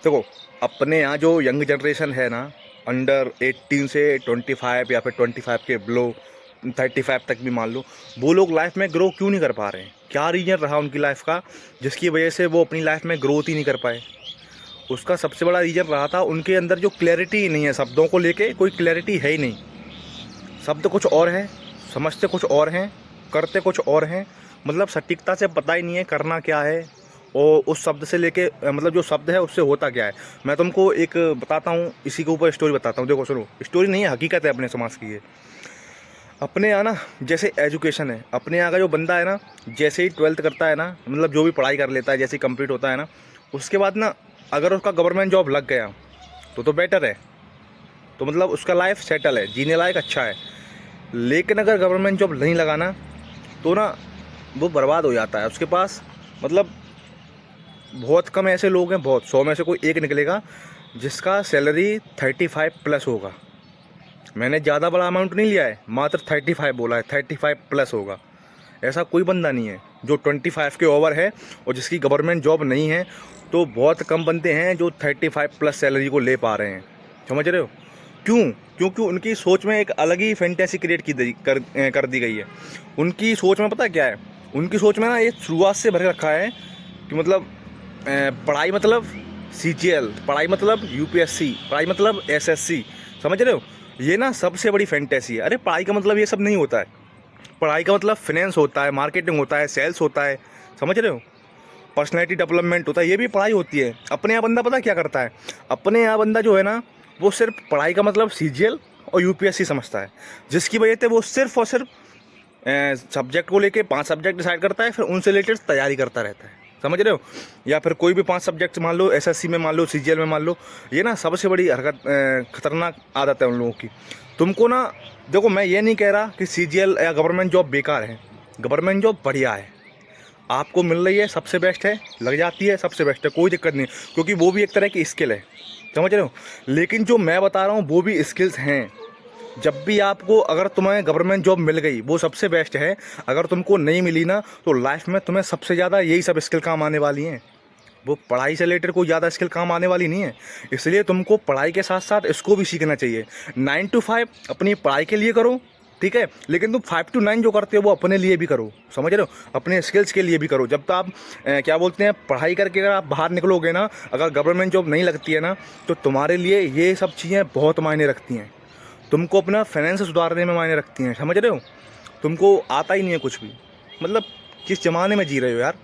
देखो, अपने यहाँ जो यंग जनरेशन है ना, अंडर 18 से 25 या फिर 25 के बिलो 35 तक भी मान लो, वो लोग लाइफ में ग्रो क्यों नहीं कर पा रहे हैं? क्या रीजन रहा उनकी लाइफ का जिसकी वजह से वो अपनी लाइफ में ग्रोथ ही नहीं कर पाए? उसका सबसे बड़ा रीजन रहा था उनके अंदर जो क्लैरिटी नहीं है, शब्दों को लेके कोई क्लैरिटी है ही नहीं। शब्द कुछ और है, समझते कुछ और हैं, करते कुछ और हैं। मतलब सटीकता से पता ही नहीं है करना क्या है और उस शब्द से लेके मतलब जो शब्द है उससे होता क्या है। मैं तुमको एक बताता हूँ, इसी के ऊपर स्टोरी बताता हूँ। देखो सुनो, स्टोरी नहीं है, हकीकत है अपने समाज की ये। अपने यहाँ ना जैसे एजुकेशन है, अपने यहाँ का जो बंदा है ना, जैसे ही 12th करता है ना, मतलब जो भी पढ़ाई कर लेता है, जैसे ही कंप्लीट होता है ना, उसके बाद ना अगर उसका गवर्नमेंट जॉब लग गया तो बेटर है, तो मतलब उसका लाइफ सेटल है, जीने लायक अच्छा है। लेकिन अगर गवर्नमेंट जॉब नहीं लगाना तो ना वो बर्बाद हो जाता है। उसके पास मतलब बहुत कम ऐसे लोग हैं, बहुत 100 में से कोई एक निकलेगा जिसका सैलरी 35 प्लस होगा। मैंने ज़्यादा बड़ा अमाउंट नहीं लिया है, मात्र 35 बोला है, 35 प्लस होगा। ऐसा कोई बंदा नहीं है जो 25 के ओवर है और जिसकी गवर्नमेंट जॉब नहीं है। तो बहुत कम बंदे हैं जो 35 प्लस सैलरी को ले पा रहे हैं। समझ रहे हो क्यों? क्योंकि उनकी सोच में एक अलग ही फैंटेसी क्रिएट कर दी गई है। उनकी सोच में पता है क्या है? उनकी सोच में ना ये शुरुआत से भर रखा है कि मतलब पढ़ाई मतलब CGL, पढ़ाई मतलब UPSC, पढ़ाई मतलब SSC। समझ रहे हो? ये ना सबसे बड़ी फैंटेसी है। अरे पढ़ाई का मतलब ये सब नहीं होता है। पढ़ाई का मतलब फिनेंस होता है, मार्केटिंग होता है, सेल्स होता है। समझ रहे हो? पर्सनैलिटी डेवलपमेंट होता है, ये भी पढ़ाई होती है। अपने यहाँ बंदा पता क्या करता है? अपने यहाँ बंदा जो है ना, वो सिर्फ पढ़ाई का मतलब CGL और UPSC समझता है, जिसकी वजह से वो सिर्फ और सिर्फ सब्जेक्ट को लेके 5 सब्जेक्ट डिसाइड करता है, फिर उनसे रिलेटेड तैयारी करता रहता है। समझ रहे हो? या फिर कोई भी 5 सब्जेक्ट मान लो, SSC में मान लो, CGL में मान लो। ये ना सबसे बड़ी हरकत, खतरनाक आदत है उन लोगों की। तुमको ना देखो, मैं ये नहीं कह रहा कि CGL या गवर्नमेंट जॉब बेकार है। गवर्नमेंट जॉब बढ़िया है, आपको मिल रही है, सबसे बेस्ट है, लग जाती है, सबसे बेस्ट है, कोई दिक्कत नहीं, क्योंकि वो भी एक तरह की स्किल है। समझ रहे हो? लेकिन जो मैं बता रहा हूँ वो भी स्किल्स हैं। जब भी आपको, अगर तुम्हें गवर्नमेंट जॉब मिल गई वो सबसे बेस्ट है। अगर तुमको नहीं मिली ना, तो लाइफ में तुम्हें सबसे ज़्यादा यही सब स्किल काम आने वाली हैं। वो पढ़ाई से रिलेटेड कोई ज़्यादा स्किल काम आने वाली नहीं है। इसलिए तुमको पढ़ाई के साथ साथ इसको भी सीखना चाहिए। 9 to 5 अपनी पढ़ाई के लिए करो, ठीक है, लेकिन तुम 5 to 9 जो करते हो वो अपने लिए भी करो। समझ रहे हो? अपने स्किल्स के लिए भी करो। जब तक आप क्या बोलते हैं, पढ़ाई करके अगर आप बाहर निकलोगे ना, अगर गवर्नमेंट जॉब नहीं लगती है ना, तो तुम्हारे लिए ये सब चीज़ें बहुत मायने रखती हैं। तुमको अपना फाइनेंस सुधारने में मायने रखती हैं। समझ रहे हो? तुमको आता ही नहीं है कुछ भी। मतलब किस ज़माने में जी रहे हो यार?